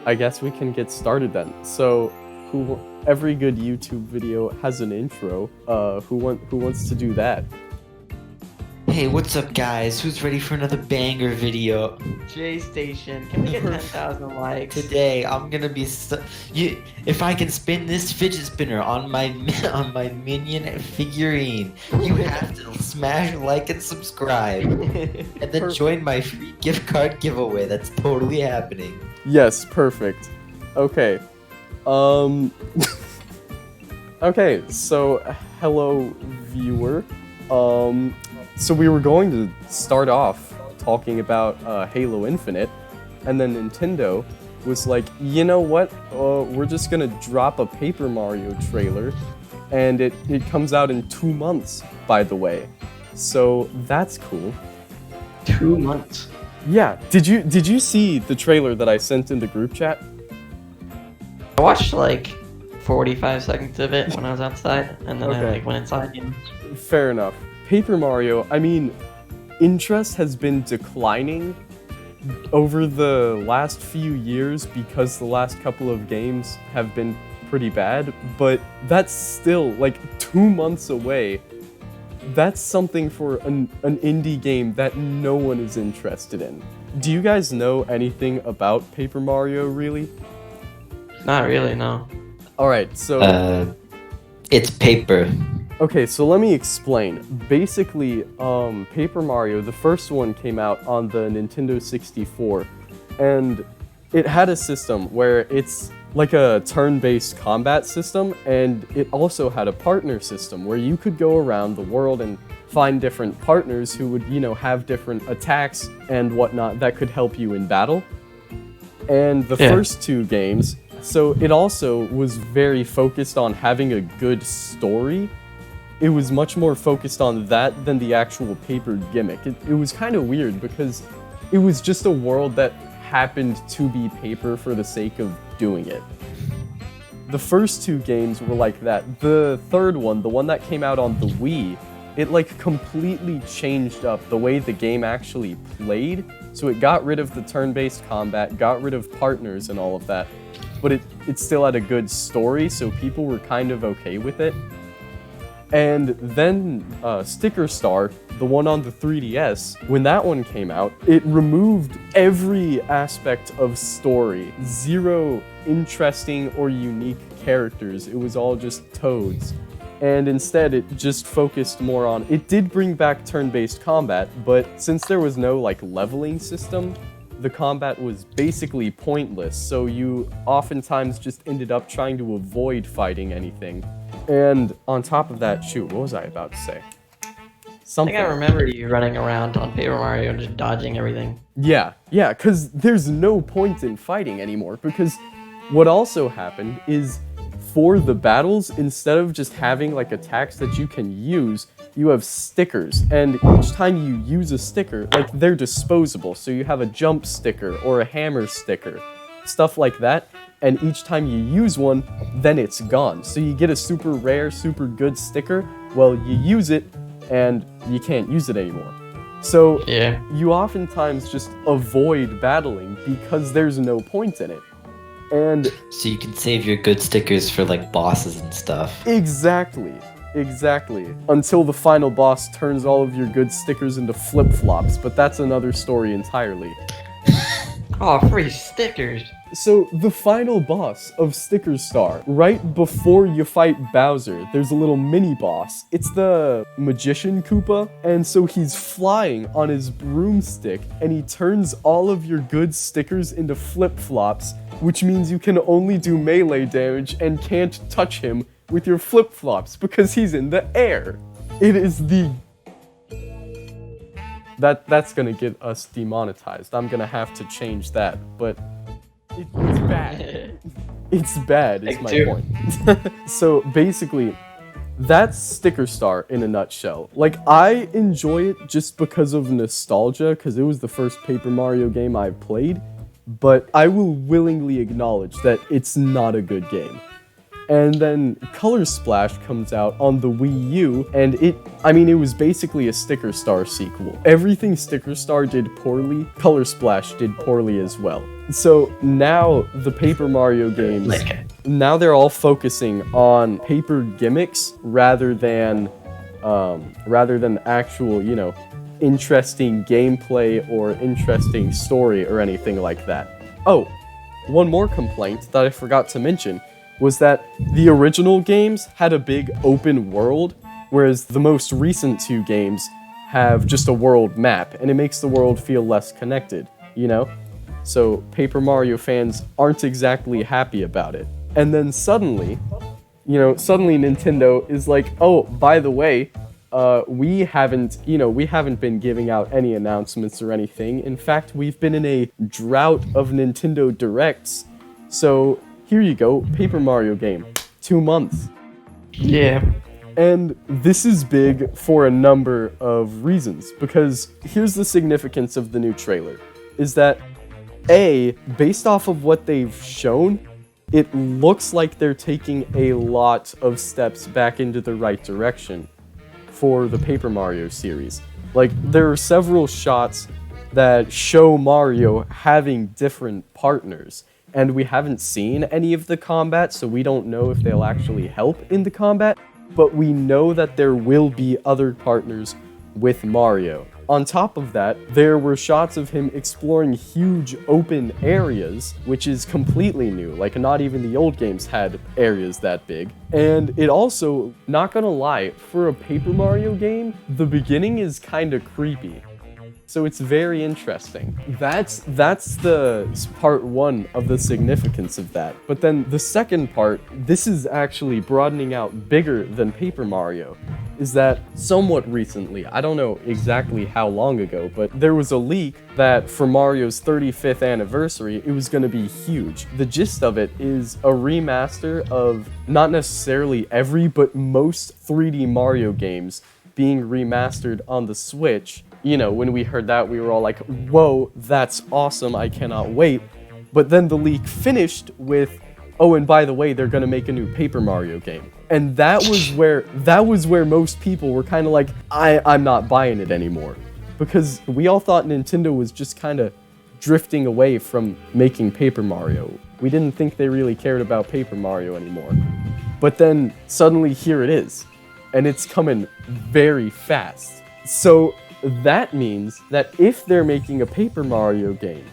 I guess we can get started then. So, every good YouTube video has an intro. Who wants to do that? Hey, what's up, guys? Who's ready for another banger video? J Station, can we get 10,000 likes? Today, I'm gonna be if I can spin this fidget spinner on my minion figurine, you have to smash like and subscribe, and then join my free gift card giveaway. That's totally happening. Yes, perfect. Okay. Okay, so hello viewer. So we were going to start off talking about Halo Infinite, and then Nintendo was like, you know what, we're just gonna drop a Paper Mario trailer, and it comes out in 2 months, by the way. So that's cool. 2 months. Yeah, did you see the trailer that I sent in the group chat? I watched like 45 seconds of it when I was outside, and then I went inside again. Fair enough. Paper Mario, I mean, interest has been declining over the last few years because the last couple of games have been pretty bad, but that's still like 2 months away. That's something for an indie game that no one is interested in. Do you guys know anything about Paper Mario, really? Not really, no. Alright, so... It's paper. Okay, so let me explain. Basically, Paper Mario, the first one came out on the Nintendo 64, and it had a system where it's like a turn-based combat system, and it also had a partner system where you could go around the world and find different partners who would, you know, have different attacks and whatnot that could help you in battle. And the first two games, so it also was very focused on having a good story. It was much more focused on that than the actual paper gimmick. It was kind of weird because it was just a world that happened to be paper for the sake of doing it. The first two games were like that. The third one, the one that came out on the Wii, it like completely changed up the way the game actually played. So it got rid of the turn-based combat, got rid of partners and all of that, but it still had a good story, so people were kind of okay with it. And then Sticker Star, the one on the 3DS, when that one came out, it removed every aspect of story. Zero interesting or unique characters. It was all just toads. And instead, it just focused more on... It did bring back turn-based combat, but since there was no, like, leveling system, the combat was basically pointless, so you oftentimes just ended up trying to avoid fighting anything. And on top of that, shoot, what was I about to say? Something. I think I remember you running around on Paper Mario and just dodging everything. Yeah, because there's no point in fighting anymore, because what also happened is for the battles, instead of just having like attacks that you can use, you have stickers, and each time you use a sticker, like they're disposable, so you have a jump sticker or a hammer sticker, stuff like that. And each time you use one, then it's gone. So you get a super rare, super good sticker, well, you use it, and you can't use it anymore. So you oftentimes just avoid battling because there's no point in it. And so you can save your good stickers for like bosses and stuff. Exactly. Until the final boss turns all of your good stickers into flip-flops, but that's another story entirely. Oh, free stickers! So, the final boss of Sticker Star, right before you fight Bowser, there's a little mini-boss. It's the Magician Koopa, and so he's flying on his broomstick, and he turns all of your good stickers into flip-flops, which means you can only do melee damage and can't touch him with your flip-flops because he's in the air. It is the... That's gonna get us demonetized. I'm gonna have to change that, but... It's bad. It's bad, is my point. So basically, that's Sticker Star in a nutshell. Like, I enjoy it just because of nostalgia, because it was the first Paper Mario game I played, but I will willingly acknowledge that it's not a good game. And then Color Splash comes out on the Wii U, and it was basically a Sticker Star sequel. Everything Sticker Star did poorly, Color Splash did poorly as well. So now the Paper Mario games, now they're all focusing on paper gimmicks rather than actual, interesting gameplay or interesting story or anything like that. Oh, one more complaint that I forgot to mention was that the original games had a big open world, whereas the most recent two games have just a world map, and it makes the world feel less connected, So Paper Mario fans aren't exactly happy about it. And then suddenly Nintendo is like, oh, by the way, we haven't been giving out any announcements or anything. In fact, we've been in a drought of Nintendo Directs. So here you go, Paper Mario game, 2 months. Yeah. And this is big for a number of reasons, because here's the significance of the new trailer, is that based off of what they've shown, it looks like they're taking a lot of steps back into the right direction for the Paper Mario series. Like, there are several shots that show Mario having different partners, and we haven't seen any of the combat, so we don't know if they'll actually help in the combat, but we know that there will be other partners with Mario. On top of that, there were shots of him exploring huge open areas, which is completely new. Like, not even the old games had areas that big. And it also, not gonna lie, for a Paper Mario game, the beginning is kinda creepy. So it's very interesting. That's the part one of the significance of that. But then the second part, this is actually broadening out bigger than Paper Mario, is that somewhat recently, I don't know exactly how long ago, but there was a leak that for Mario's 35th anniversary, it was gonna be huge. The gist of it is a remaster of not necessarily every, but most 3D Mario games being remastered on the Switch. When we heard that, we were all like, whoa, that's awesome, I cannot wait. But then the leak finished with, oh, and by the way, they're gonna make a new Paper Mario game. And that was where most people were kind of like, I'm not buying it anymore. Because we all thought Nintendo was just kind of drifting away from making Paper Mario. We didn't think they really cared about Paper Mario anymore. But then suddenly here it is. And it's coming very fast. So that means that if they're making a Paper Mario game,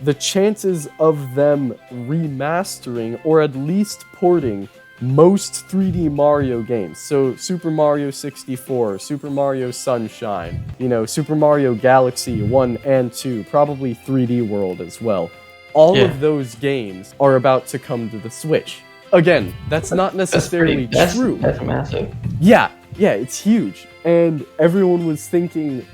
the chances of them remastering or at least porting most 3D Mario games, so Super Mario 64, Super Mario Sunshine, Super Mario Galaxy 1 and 2, probably 3D World as well, all of those games are about to come to the Switch. Again, that's not necessarily true. That's massive. Yeah, it's huge. And everyone was thinking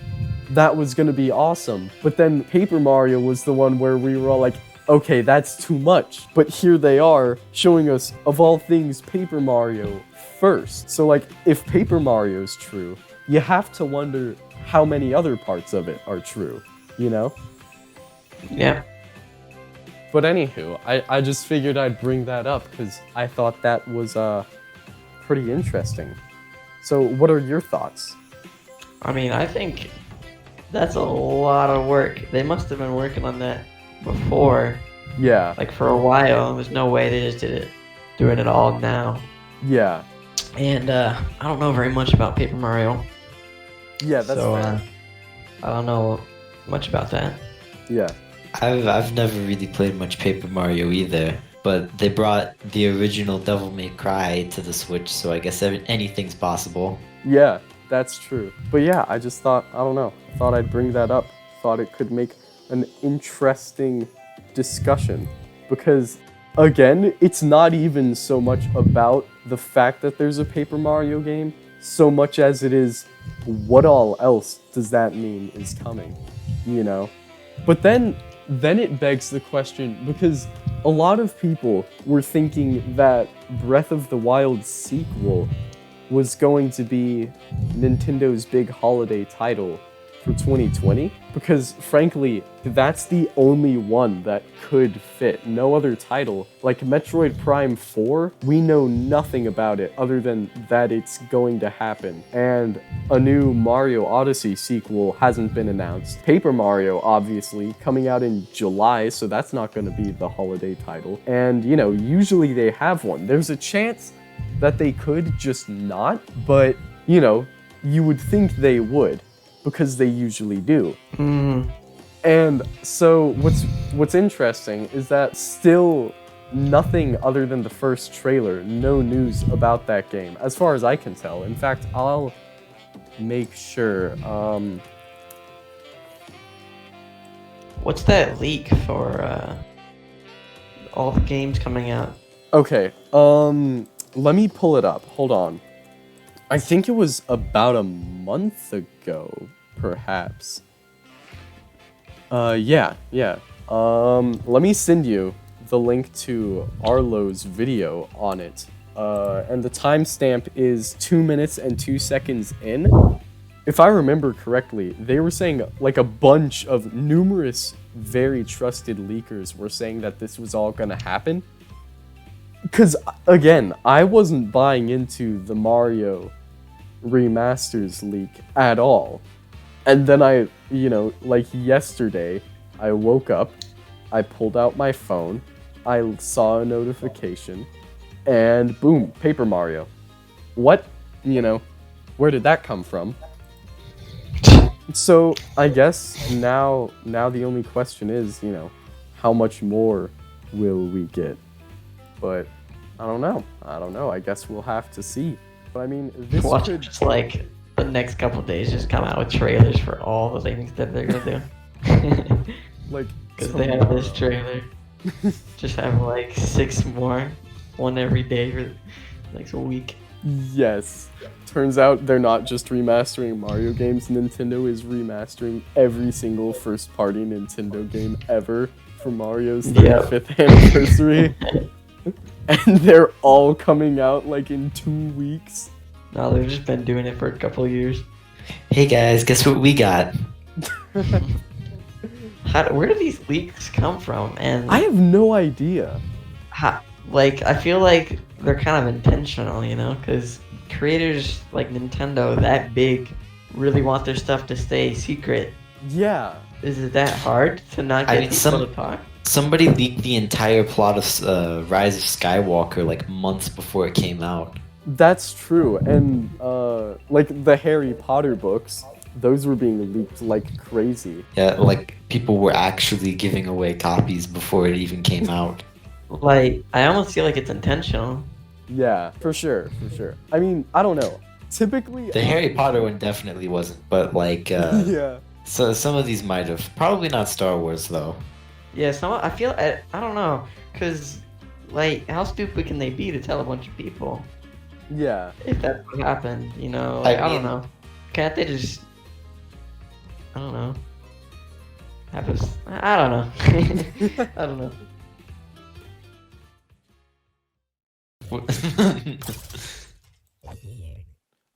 that was going to be awesome. But then Paper Mario was the one where we were all like, okay, that's too much. But here they are showing us, of all things, Paper Mario first. So like, if Paper Mario's true, you have to wonder how many other parts of it are true, Yeah. But anywho, I just figured I'd bring that up because I thought that was pretty interesting. So what are your thoughts? I think that's a lot of work. They must have been working on that before. Yeah. Like for a while. There's no way they just doing it all now. Yeah. And I don't know very much about Paper Mario. Yeah, that's fair. I don't know much about that. Yeah. I've never really played much Paper Mario either, but they brought the original Devil May Cry to the Switch, so I guess anything's possible. Yeah, that's true. But yeah, I just thought, I don't know, thought I'd bring that up. Thought it could make an interesting discussion. Because, again, it's not even so much about the fact that there's a Paper Mario game, so much as it is, what all else does that mean is coming, But then it begs the question, because a lot of people were thinking that Breath of the Wild sequel was going to be Nintendo's big holiday title for 2020 because frankly, that's the only one that could fit. No other title. Like Metroid Prime 4, we know nothing about it other than that it's going to happen. And a new Mario Odyssey sequel hasn't been announced. Paper Mario, obviously, coming out in July, so that's not going to be the holiday title. And, you know, usually they have one. There's a chance that they could just not, but, you know, you would think they would, because they usually do. And so what's interesting is that still nothing other than the first trailer, no news about that game, as far as I can tell. In fact, I'll make sure. What's that leak for all the games coming out? Okay, let me pull it up. Hold on. I think it was about a month ago, perhaps. Yeah. Let me send you the link to Arlo's video on it. And the timestamp is 2 minutes and 2 seconds in. If I remember correctly, they were saying, like, a bunch of numerous very trusted leakers were saying that this was all gonna happen. Because, again, I wasn't buying into the Mario remasters leak at all. And then I, you know, like yesterday, I woke up, I pulled out my phone, I saw a notification, and boom, Paper Mario. What, you know, where did that come from? So, I guess now the only question is, you know, how much more will we get? But I don't know. I guess we'll have to see. But I mean, this Watch could just like the next couple of days just come out with trailers for all the things that they're gonna do. like Because they have this trailer. Just have like 6 more, one every day for the next week. Yes. Turns out they're not just remastering Mario games. Nintendo is remastering every single first-party Nintendo game ever for Mario's 35th anniversary. And they're all coming out like in 2 weeks. No, they've just been doing it for a couple of years. Hey guys, guess what we got? Where do these leaks come from? And I have no idea. like, I feel like they're kind of intentional, you know, because creators like Nintendo, that big, really want their stuff to stay secret. Yeah. Is it that hard to not get people to talk? Somebody leaked the entire plot of Rise of Skywalker like months before it came out. That's true, and like the Harry Potter books, those were being leaked like crazy. Yeah, like people were actually giving away copies before it even came out. Like, I almost feel like it's intentional. Yeah, for sure. I mean, I don't know. Typically, The Harry Potter one definitely wasn't, but like, yeah. So some of these might have. Probably not Star Wars though. Yeah, I feel, I don't know, because, like, how stupid can they be to tell a bunch of people? Yeah. If that's what happened, you know? Like, I don't know. Can't they just, I don't know. I don't know. I don't know.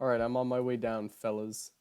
Alright, I'm on my way down, fellas.